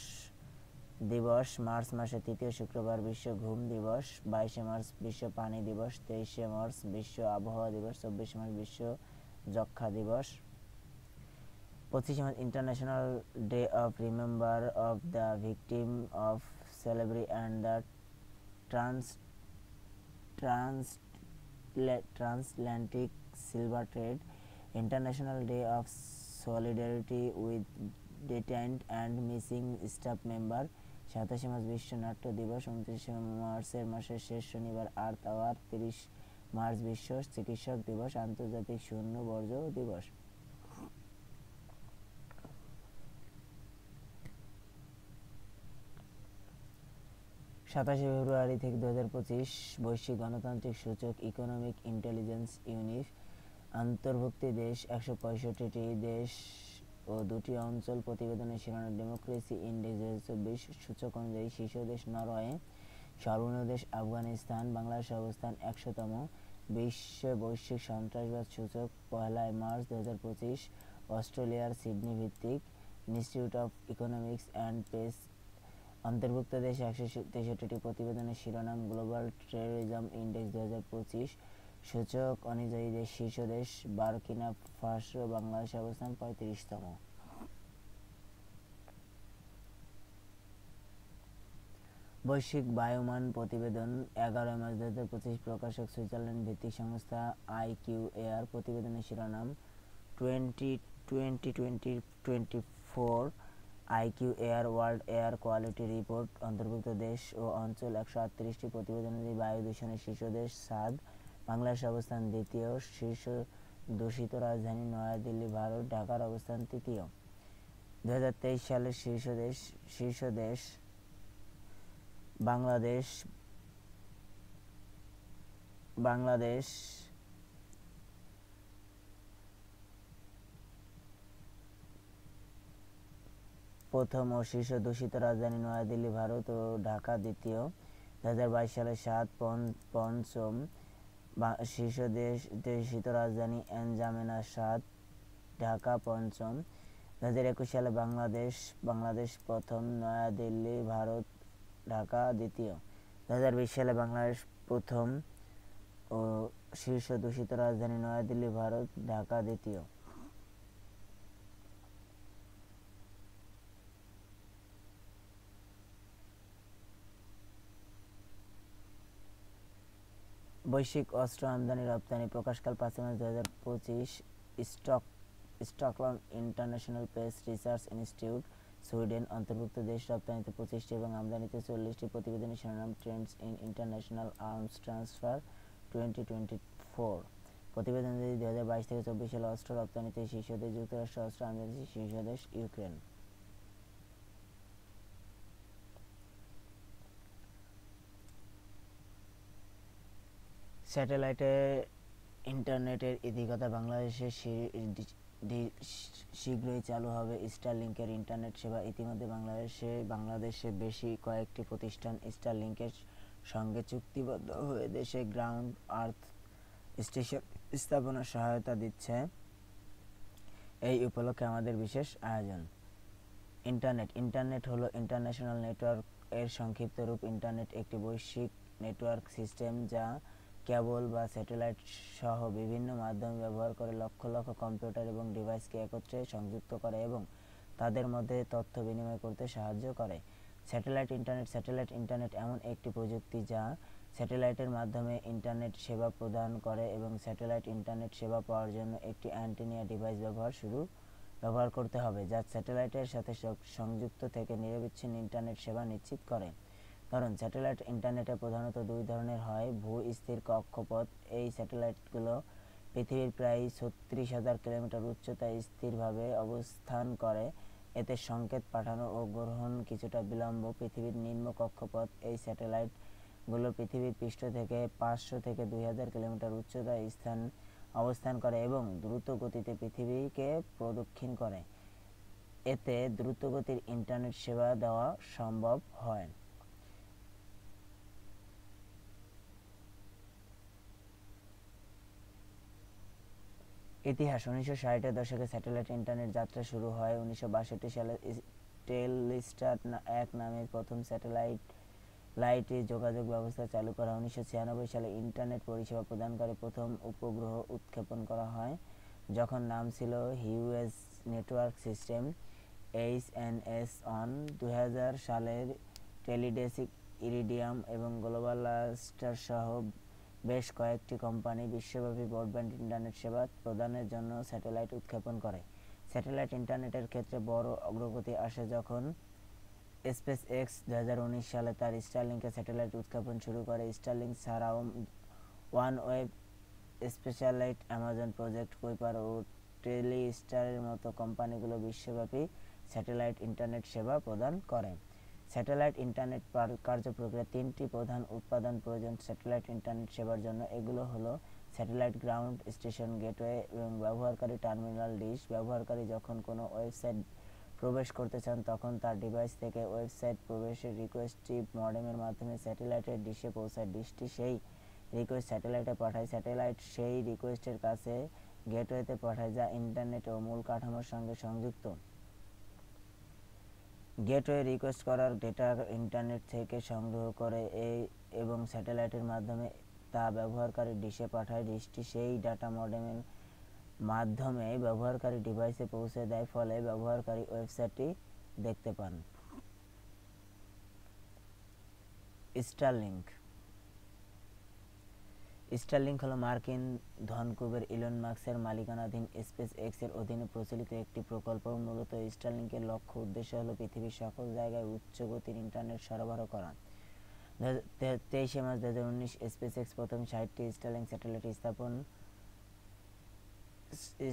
[SPEAKER 1] মার্চ মাসের তৃতীয় শুক্রবার বিশ্ব ঘুম দিবস। 22 মার্চ বিশ্ব পানি দিবস। 23 মার্চ বিশ্ব আবহাওয়া দিবস। 24 মার্চ বিশ্ব যক্ষ্মা দিবস। 25 March international day of remember of the victim of slavery and the transatlantic slave trade, international day of solidarity with detained and missing staff member. 27 March বিশ্ব নাট্য দিবস। 29 মাসের শেষ শনিবার আর্থ আওয়ার। 30 মার্চ বিশ্ব চিকিৎসক দিবস, আন্তর্জাতিক শূন্য বর্জ্য দিবস। ফেব্রুয়ারি থেকে 2025 বৈশ্বিক গণতান্ত্রিক সূচক ইকোনমিক ইন্টেলিজেন্স ইউনিট। অন্তর্ভুক্তি দেশ 165টি দেশ ও 2টি অঞ্চল। প্রতিবেদনের শিরোনাম ডেমোক্রেসি ইন্ডেক্স 2024 সূচক অনুযায়ী শীর্ষ দেশ নরওয়ে, সর্বনিম্ন দেশ আফগানিস্তান, বাংলাদেশের অবস্থান 100তম। বিশ্ব বৈশ্বিক সন্ত্রাসবাদ সূচক 1 মার্চ 2025 অস্ট্রেলিয়ার সিডনি ভিত্তিক institute of economics and pace অন্তর্ভুক্ত দেশ 163টি। প্রতিবেদনের শিরোনাম গ্লোবাল টেররিজম ইন্ডেক্স 2025 সূচক অনুযায়ী শীর্ষ দেশ বার্কিনা ফাসো, বাংলাদেশের অবস্থান 35তম। বৈশ্বিক বায়ুমান প্রতিবেদন 11 মার্চ 2025 প্রকাশক সুইজারল্যান্ড ভিত্তিক সংস্থা IQAir। প্রতিবেদনের শিরোনাম 2020-2024 IQAir world air quality report. অন্তর্ভুক্ত দেশ ও অঞ্চল 138টি। প্রতিবেদন অনুযায়ী বায়ু দূষণের শীর্ষ দেশ সাদ, বাংলাদেশের অবস্থান দ্বিতীয়। শীর্ষ দূষিত রাজধানী নয়াদিল্লি, ভারত, ঢাকার অবস্থান তৃতীয়। 2023 সালের শীর্ষ দেশ বাংলাদেশ প্রথম ও শীর্ষ দূষিত রাজধানী নয়াদিল্লি, ভারত ও ঢাকা দ্বিতীয়। 2022 সালে পঞ্চম শীর্ষ দূষিত রাজধানী এনজামেনা 7, ঢাকা পঞ্চম। 2021 সালে বাংলাদেশ প্রথম, নয়াদিল্লি, ভারত, ঢাকা দ্বিতীয়। 2020 সালে বাংলাদেশ প্রথম ও শীর্ষ দূষিত রাজধানী নয়াদিল্লি, ভারত, ঢাকা দ্বিতীয়। বৈশ্বিক অস্ত্র আমদানি রপ্তানি প্রকাশকাল 5 March 2025 stock Stockholm international space research institute Sweden অন্তর্ভুক্ত দেশ রপ্তানিতে 25টি এবং আমদানিতে 40টি প্রতিবেদনের শিরোনাম Trends in international arms transfer 2024। প্রতিবেদন অনুযায়ী 2022 থেকে 24 সালে অস্ত্র রপ্তানিতে শীর্ষ দেশ যুক্তরাষ্ট্র, অস্ত্র আমদানিতে শীর্ষ দেশ ইউক্রেন। স্যাটেলাইটে ইন্টারনেটের ইতিকথা বাংলাদেশে শীঘ্রই চালু হবে স্টারলিংকের ইন্টারনেট সেবা। ইতিমধ্যে বাংলাদেশে বেশি কয়েকটি প্রতিষ্ঠান স্টারলিংকের সঙ্গে চুক্তিবদ্ধ হয়ে দেশে গ্রাউন্ড আর্থ স্টেশন স্থাপনার সহায়তা দিচ্ছে। এই উপলক্ষে আমাদের বিশেষ আয়োজন। ইন্টারনেট হলো ইন্টারন্যাশনাল নেটওয়ার্ক এর সংক্ষিপ্ত রূপ। ইন্টারনেট একটি বৈশ্বিক নেটওয়ার্ক সিস্টেম যা কেবল বা স্যাটেলাইট সহ বিভিন্ন মাধ্যম ব্যবহার করে লক্ষ লক্ষ কম্পিউটার এবং ডিভাইসকে একত্রে সংযুক্ত করে এবং তাদের মধ্যে তথ্য বিনিময় করতে সাহায্য করে। স্যাটেলাইট ইন্টারনেট এমন একটি প্রযুক্তি যা স্যাটেলাইটের মাধ্যমে ইন্টারনেট সেবা প্রদান করে এবং স্যাটেলাইট ইন্টারনেট সেবা পাওয়ার জন্য একটি অ্যান্টেনা ডিভাইস ব্যবহার করতে হবে যা স্যাটেলাইটের সাথে সংযুক্ত থেকে নিরবিচ্ছিন্ন ইন্টারনেট সেবা নিশ্চিত করে। ধরুন, স্যাটেলাইট ইন্টারনেটে প্রধানত দুই ধরনের হয়: ভূ-স্থির কক্ষপথ। এই স্যাটেলাইটগুলো পৃথিবীর প্রায় 36,000 কিলোমিটার উচ্চতায় স্থিরভাবে অবস্থান করে। এতে সংকেত পাঠানো ও গ্রহণ কিছুটা বিলম্ব। পৃথিবীর নিম্ন কক্ষপথ। এই স্যাটেলাইটগুলো পৃথিবীর পৃষ্ঠ থেকে 500 থেকে 2000 কিলোমিটার উচ্চতায় অবস্থান করে এবং দ্রুত গতিতে পৃথিবীকে প্রদক্ষিণ করে। এতে দ্রুতগতির ইন্টারনেট সেবা দেওয়া সম্ভব হয়। ইতিহাস: 1960-এর দশকে স্যাটেলাইট ইন্টারনেট যাত্রা শুরু হয়। 1962 সালে টেলস্টার 1 নামের প্রথম স্যাটেলাইটে যোগাযোগ ব্যবস্থা চালু করা। 1996 সালে ইন্টারনেট পরিষেবা প্রদানকারী প্রথম উপগ্রহ উৎক্ষেপণ করা হয়, যখন নাম ছিল হিউজেস নেটওয়ার্ক সিস্টেম (HNS-1). 2000 সালে টেলিডেসিক, ইরিডিয়াম এবং গ্লোবালস্টার সহ বেশ কয়েকটি কোম্পানি বিশ্বব্যাপী ব্রডব্যান্ড ইন্টারনেট সেবা প্রদানের জন্য স্যাটেলাইট উৎক্ষেপণ করে। স্যাটেলাইট ইন্টারনেটের ক্ষেত্রে বড় অগ্রগতি আসে যখন স্পেসএক্স 2019 সালে তার স্টারলিংকে স্যাটেলাইট উৎক্ষেপণ শুরু করে। স্টারলিংক ছাড়াও ওয়ানওয়েব, স্পেসলাইট, অ্যামাজন প্রজেক্ট কুইপার ও টেলিস্টারের মতো কোম্পানিগুলো বিশ্বব্যাপী স্যাটেলাইট ইন্টারনেট সেবা প্রদান করে। স্যাটেলাইট ইন্টারনেট কার্যপ্রক্রিয়া: 3টি প্রধান উপাদান প্রয়োজন স্যাটেলাইট ইন্টারনেট সেবার জন্য। এগুলো হলো স্যাটেলাইট গ্রাউন্ড স্টেশন, গেটওয়ে এবং ব্যবহারকারী টার্মিনাল ডিশ। ব্যবহারকারী যখন কোনো ওয়েবসাইট প্রবেশ করতে চান তখন তার ডিভাইস থেকে ওয়েবসাইট প্রবেশের রিকোয়েস্টটি মডেমের মাধ্যমে স্যাটেলাইটের ডিশে পৌঁছায়। ডিশটি সেই রিকোয়েস্ট স্যাটেলাইটে পাঠায়। স্যাটেলাইট সেই রিকোয়েস্টের কাছে গেটওয়েতে পাঠায়, যা ইন্টারনেট ও মূল কাঠামোর সঙ্গে সংযুক্ত। গেটওয়ে রিকোয়েস্ট করার ডেটা ইন্টারনেট থেকে সংগ্রহ করে এবং স্যাটেলাইটের মাধ্যমে তা ব্যবহারকারীর ডিশে পাঠায়। ডিশটি সেই ডাটা মডেমের মাধ্যমে ব্যবহারকারী ডিভাইসে পৌঁছে দেয়, ফলে ব্যবহারকারী ওয়েবসাইটটি দেখতে পান। স্টারলিংক হলো মার্কিন ধনকুবের ইলন মাস্কের মালিকানাধীন স্পেসএক্স এর অধীনে প্রচলিত একটি প্রকল্প। মূলত স্টারলিংকের লক্ষ্য উদ্দেশ্য হলো পৃথিবীর সকল জায়গায় উচ্চ গতির ইন্টারনেট সরবরাহ করা। 23 মার্চ 2019 স্পেসএক্স প্রথম 60টি স্টারলিংক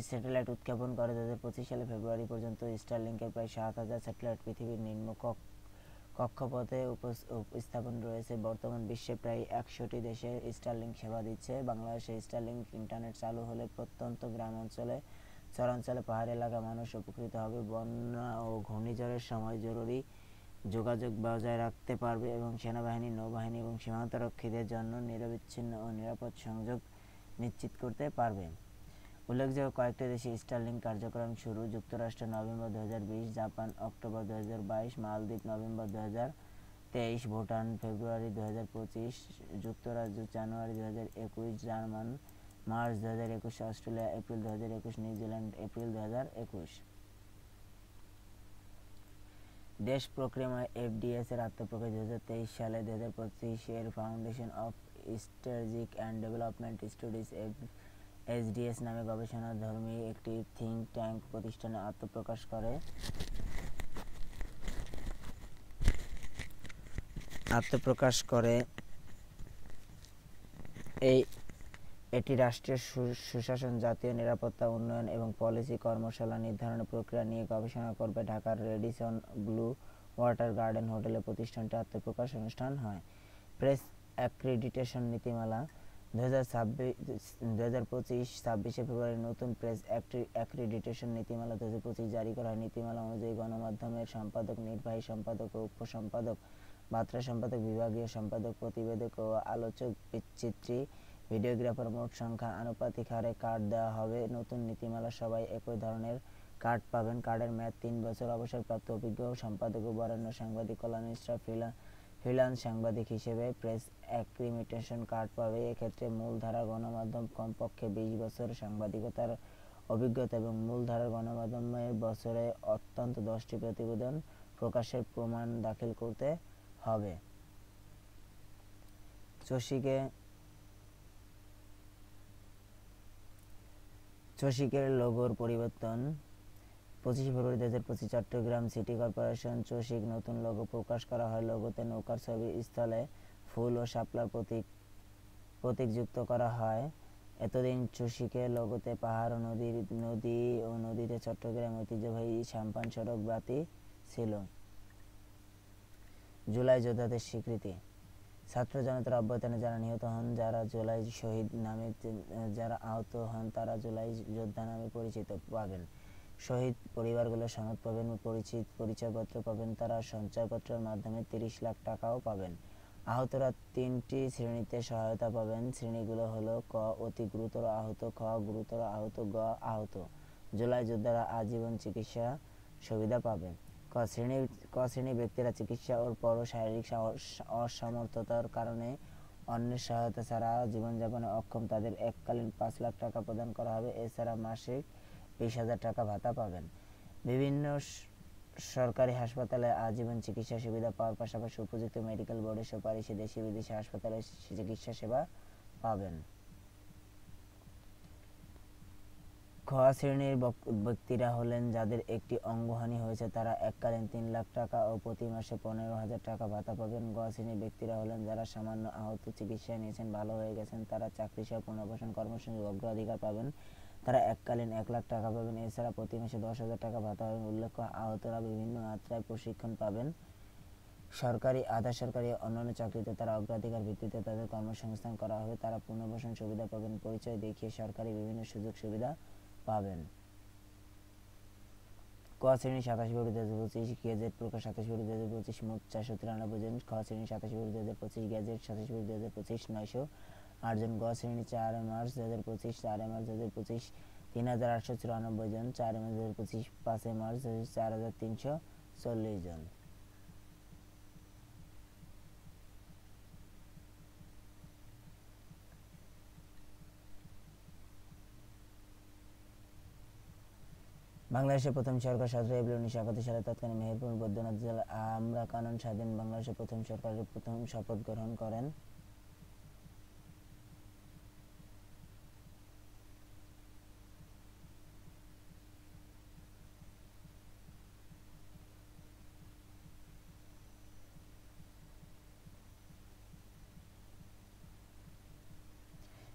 [SPEAKER 1] স্যাটেলাইট উৎক্ষেপণ করে। 2025 সালে ফেব্রুয়ারি পর্যন্ত স্টারলিংকের প্রায় 7,000 স্যাটেলাইট পৃথিবীর নিম্ন কক্ষপথে স্থাপন রয়েছে। বর্তমান বিশ্বে প্রায় 100টি দেশে স্টারলিংক সেবা দিচ্ছে। বাংলাদেশে স্টারলিংক ইন্টারনেট চালু হলে প্রত্যন্ত গ্রাম অঞ্চলে, চরাঞ্চলে, পাহাড়ি এলাকার মানুষ উপকৃত হবে। বন্যা ও ঘূর্ণিঝড়ের সময় জরুরি যোগাযোগ বজায় রাখতে পারবে এবং সেনাবাহিনী, নৌবাহিনী এবং সীমান্তরক্ষীদের জন্য নিরবিচ্ছিন্ন ও নিরাপদ সংযোগ নিশ্চিত করতে পারবে। উল্লেখযোগ্য কয়েকটি দেশে স্টারলিংক কার্যক্রম শুরু: যুক্তরাষ্ট্র নভেম্বর 2020, জাপান অক্টোবর 2022, মালদ্বীপ নভেম্বর 2023, ভুটান ফেব্রুয়ারি 2025, যুক্তরাজ্য জানুয়ারি 2021, German March 2021, Australia April 2021, New Zealand April 2021। দেশ প্রক্রিয়াময় এফডিএস এর আত্মপ্রকাশ 2023 সালে। 2025 এর foundation of strategic and development studies HDS নামে গবেষণাধর্মী একটি থিঙ্ক ট্যাঙ্ক প্রতিষ্ঠানে আত্মপ্রকাশ করে। এটি রাষ্ট্রীয় সুশাসন, জাতীয় নিরাপত্তা, উন্নয়ন এবং পলিসি কর্মশালা নির্ধারণের প্রক্রিয়া নিয়ে গবেষণা করবে। ঢাকার রেডিসন ব্লু ওয়াটার গার্ডেন হোটেলে প্রতিষ্ঠানটি আত্মপ্রকাশ অনুষ্ঠান হয়। প্রেস অ্যাক্রিডিটেশন নীতিমালা 2025 ফেব্রুয়ারি নতুন প্রেস অ্যাক্রিডিটেশন নীতিমালা 2025 জারি করা হয়। নীতিমালা অনুযায়ী গণমাধ্যমের সম্পাদক, নির্বাহী সম্পাদক ও উপসম্পাদক, বার্তা সম্পাদক, বিভাগীয় সম্পাদক, প্রতিবেদক ও আলোচক, চিত্রী, ভিডিওগ্রাফার মোট সংখ্যা আনুপাতিক হারে কার্ড দেওয়া হবে। নতুন নীতিমালা সবাই একই ধরনের কার্ড পাবেন। কার্ডের মেয়াদ 3 বছর। অবসরপ্রাপ্ত অভিজ্ঞ সম্পাদক ও বরেণ্য সাংবাদিক, কলামিস্টরা ফ্রিল্যান্স সাংবাদিক হিসেবে প্রেস অ্যাক্রিডিটেশন কার্ড পাবে। এক্ষেত্রে মূলধারার গণমাধ্যম কমপক্ষে 20 বছর সাংবাদিকতার অভিজ্ঞতা এবং মূলধারার গণমাধ্যমের বছরে অন্তত 10টি প্রতিবেদন প্রকাশের প্রমাণ দাখিল করতে হবে। চসিকের লোগোর পরিবর্তন 25 ফেব্রুয়ারি 2025 চট্টগ্রাম সিটি কর্পোরেশন চসিক নতুন লোগো প্রকাশ করা হয়। লোগোতে নৌকার ছবি, স্থলে ফুল ও শাপলার প্রতীক যুক্ত করা হয়। এতদিন চসিকের লোগোতে পাহাড় ও নদীতে চট্টগ্রাম ঐতিহ্যবাহী সাম্পান সড়ক বাতি ছিল। জুলাই যোদ্ধাদের স্বীকৃতি। ছাত্র জনতার অভ্যুত্থানে যারা নিহত হন, যারা জুলাই শহীদ নামে, যারা আহত হন তারা জুলাই যোদ্ধা নামে পরিচিত পাবেন। শহীদ পরিবারগুলো সনদ পাবেন, পরিচয়পত্র পাবেন। তারা সঞ্চয়পত্রের মাধ্যমে 30 লাখ টাকাও পাবেন। আহতরা 3টি শ্রেণীতে সহায়তা পাবেন। শ্রেণীগুলো হলো: ক অতি গুরুতর আহত, খ গুরুতর আহত, গ আহত। জুলাই যোদ্ধারা আজীবন চিকিৎসা সুবিধা পাবেন। ক শ্রেণী ব্যক্তিরা চিকিৎসা ও পর শারীরিক অসমর্থতার কারণে অন্যের সহায়তা ছাড়া জীবনযাপনে অক্ষম, তাদের এককালীন 5 লাখ টাকা প্রদান করা হবে। এছাড়া মাসিক 20,000 টাকা ভাতা পাবেন। বিভিন্ন সরকারি হাসপাতালে আজীবন চিকিৎসা সুবিধা পাওয়ার পাশাপাশি উপযুক্ত মেডিকেল বোর্ডের সুপারিশে দেশি বিদেশি হাসপাতালে চিকিৎসা সেবা পাবেন। খ শ্রেণীর ব্যক্তিরা হলেন যাদের একটি অঙ্গহানি হয়েছে, তারা এককালীন 3 লাখ টাকা ও প্রতি মাসে 15,000 টাকা ভাতা পাবেন। গ শ্রেণীর ব্যক্তিরা হলেন যারা সামান্য আহত, চিকিৎসা নিয়েছেন, ভালো হয়ে গেছেন, তারা চাকরিসহ পুনর্বাসন কর্মসংস্থান অগ্রাধিকার পাবেন। তারা এককালীন 1 লাখ টাকা পাবেন। এছাড়া প্রতি মাসে 10,000 টাকা ভাতা পাবেন। উল্লেখ্য, আহতরা বিভিন্ন মাত্রায় প্রশিক্ষণ পাবেন। সরকারি, আধা সরকারি অন্যান্য চাকরিতে তারা অগ্রাধিকার ভিত্তিতে তাদের কর্মসংস্থান করা হবে। তারা পুনর্বাসন সুবিধা পাবেন। পরিচয় দেখিয়ে সরকারি বিভিন্ন সুযোগ সুবিধা পাবেন। ক শ্রেণী 27 ফেব্রুয়ারি 2025 গেজেট প্রকাশ 27 ফেব্রুয়ারি 2025 মোট 493 জন। খ শ্রেণী 27 ফেব্রুয়ারি 2025 গেজেট 27 ফেব্রুয়ারি 2025 908 জন। গ শ্রেণী 4 মার্চ 2025 3,894 জন। 4 মার্চ 2025 5 মার্চ 4,340 জন। বাংলাদেশের প্রথম সরকার 17 এপ্রিল 1971 সালে তৎকালীন মেহেরপুর বৈদ্যনাথ জেলা আমরা কানন স্বাধীন বাংলাদেশের প্রথম সরকারের প্রথম শপথ গ্রহণ করেন।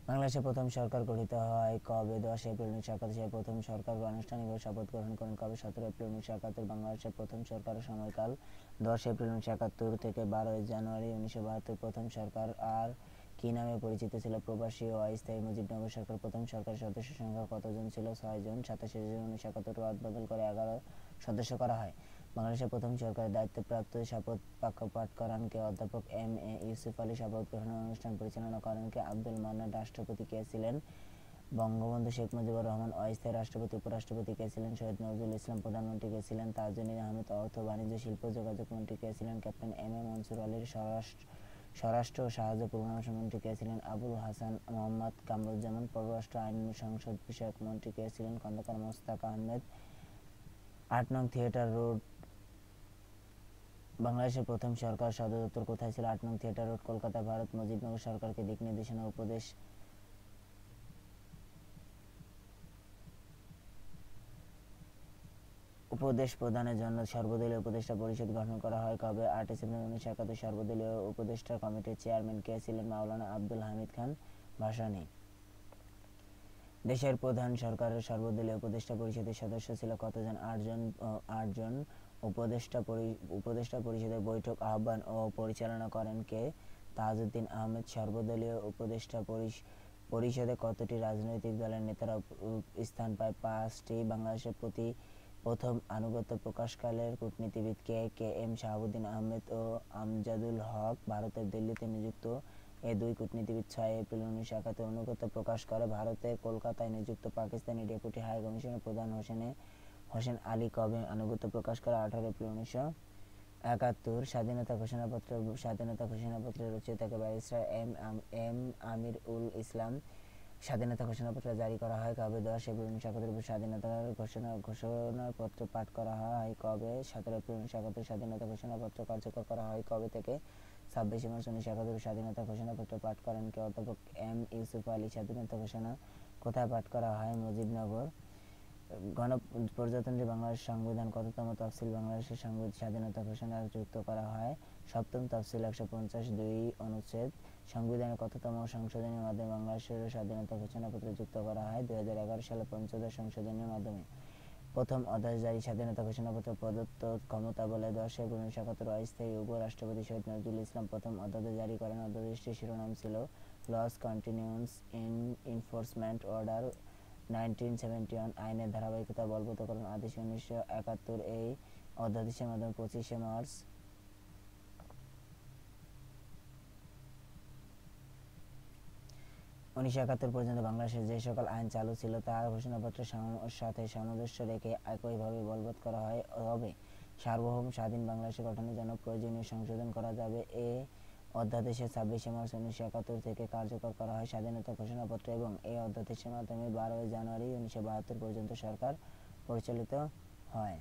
[SPEAKER 1] বাংলাদেশের প্রথম সরকার গঠিত হয় কবে? 10 এপ্রিল 1971 সালে প্রথম সরকার আনুষ্ঠানিকভাবে শপথ গ্রহণ করেন কবে? 17 এপ্রিল 1971। বাংলাদেশের প্রথম সরকারের সময়কাল 10 এপ্রিল 1971 থেকে 12 জানুয়ারি 1972। প্রথম সরকার আর কি নামে পরিচিত ছিল? প্রবাসী ও অস্থায়ী মুজিবনগর সরকার। প্রথম সরকারের সদস্য সংখ্যা কতজন ছিল? 6 জন। 27 জুন 1971 রদবদল করে 11 সদস্য করা হয়। বাংলাদেশের প্রথম সরকারের দায়িত্বপ্রাপ্ত শপথ বাক্য পাঠ করান কে? অধ্যাপক এম.এ. ইউসুফ আলী। শপথ গ্রহণ অনুষ্ঠান পরিচালনা করেন কে? আব্দুল মান্নান। রাষ্ট্রপতি কে ছিলেন? বঙ্গবন্ধু শেখ মুজিবুর রহমান। অস্থায়ী রাষ্ট্রপতি উপরাষ্ট্রপতি কে ছিলেন? শহীদ নজরুল ইসলাম। প্রধানমন্ত্রী কে ছিলেন? তাজউদ্দীন আহমেদ। অর্থ, বাণিজ্য, শিল্প যোগাযোগ মন্ত্রী কে ছিলেন? Captain M A. মনসুর আলী। স্বরাষ্ট্র ও সাহায্য পরামর্শমন্ত্রী কে ছিলেন? আবুল হাসান মোহাম্মদ কামরুজ্জামান। পররাষ্ট্র আইন সংসদ বিষয়ক মন্ত্রী কে ছিলেন? খন্দকার মোস্তাক আহমেদ। 8 নং থিয়েটার রোড। বাংলাদেশের প্রথম সরকার সদর দপ্তর কোথায় ছিল? 8 নং থিয়েটার রোড, কলকাতা, ভারত। মুজিবনগর সরকারকে দিক নির্দেশনা উপদেশ উপদেশ প্রদানের জন্য সর্বদলীয় উপদেষ্টা পরিষদ গঠন করা হয় কবে? 8 সেপ্টেম্বর 1971। সর্বদলীয় উপদেষ্টা কমিটির চেয়ারম্যান কে ছিলেন? মাওলানা আব্দুল হামিদ খান ভাসানী। দেশের প্রধান সরকারের সর্বদলীয় উপদেষ্টা পরিষদের সদস্য ছিল কতজন? 8 জন। উপদেষ্টা পরিষদের বৈঠক আহ্বান ও পরিচালনা করেন কে? তাজউদ্দিন আহমেদ। সর্বদলীয় উপদেষ্টা পরিষদে কতটি রাজনৈতিক দলের নেতারা স্থান পায়? 5টি। বাংলাদেশের প্রথম আনুগত্য প্রকাশকালের কূটনীতিবিদ কে? কে এম শাহাবুদ্দিন আহমেদ ও আমজাদুল হক। ভারতের দিল্লিতে নিযুক্ত এ দুই কূটনীতিবিদ 6 এপ্রিল 1971 আনুগত্য প্রকাশ করে। ভারতের কলকাতায় নিযুক্ত পাকিস্তানি ডেপুটি হাই কমিশনার প্রধান হোসেন আলী কবে আনুগত্য প্রকাশ করে? 18 এপ্রিল 1971। স্বাধীনতা ঘোষণাপত্রের রচয়িতাকে? ব্যারিস্টার এম আমির উল ইসলাম। স্বাধীনতা ঘোষণাপত্র জারি করা হয় কবে? 10 এপ্রিল 1971। স্বাধীনতার ঘোষণাপত্র পাঠ করা হয় কবে? 17 এপ্রিল 1971। স্বাধীনতা ঘোষণাপত্র কার্যকর করা হয় কবে থেকে? 26 মার্চ 1971। স্বাধীনতা ঘোষণাপত্র পাঠ করেন কে? অধ্যাপক এম ইউসুফ আলী। স্বাধীনতা ঘোষণা কোথায় পাঠ করা হয়? মুজিবনগর। গণপ্রজাতন্ত্রী বাংলাদেশ সংবিধান কততম তফসিল বাংলাদেশের স্বাধীনতা ঘোষণা যুক্ত করা হয়? 7ম তফসিল 150(2) অনুচ্ছেদ। সংবিধানের কততম সংশোধনীর মাধ্যমে বাংলাদেশের স্বাধীনতা ঘোষণাপত্র যুক্ত করা হয়? 2011 সালে পঞ্চদশ সংশোধনীর মাধ্যমে। প্রথম অধ্যাদেশজারি স্বাধীনতা ঘোষণাপত্র প্রদত্ত ক্ষমতা বলে? 10 এপ্রিল 1971। অস্থায়ী উপরাষ্ট্রপতি শহীদ নজরুল ইসলাম প্রথম অধ্যাদেশ জারি করেন। অধ্যাদেশটির শিরোনাম ছিল লস কন্টিনিউন্স ইন এনফোর্সমেন্ট অর্ডার 1971 আইনের ধারাবাহিকতা বলবৎকরণ আদেশ 1971। এই অধ্যাদেশের মাধ্যমে 25 মার্চ 1971 পর্যন্ত বাংলাদেশের যে সকল আইন চালু ছিল তা ঘোষণাপত্রের সাথে সামঞ্জস্য রেখে একইভাবে বলবৎ করা হবে। সার্বভৌম স্বাধীন বাংলাদেশ গঠনের জন্য প্রয়োজনীয় সংশোধন করা যাবে। এ অধ্যাদেশে 26 মার্চ 1971 থেকে কার্যকর করা হয় স্বাধীনতা ঘোষণাপত্র এবং এই অধ্যাদেশের মাধ্যমে 12 জানুয়ারি 1972 পর্যন্ত সরকার পরিচালিত হয়।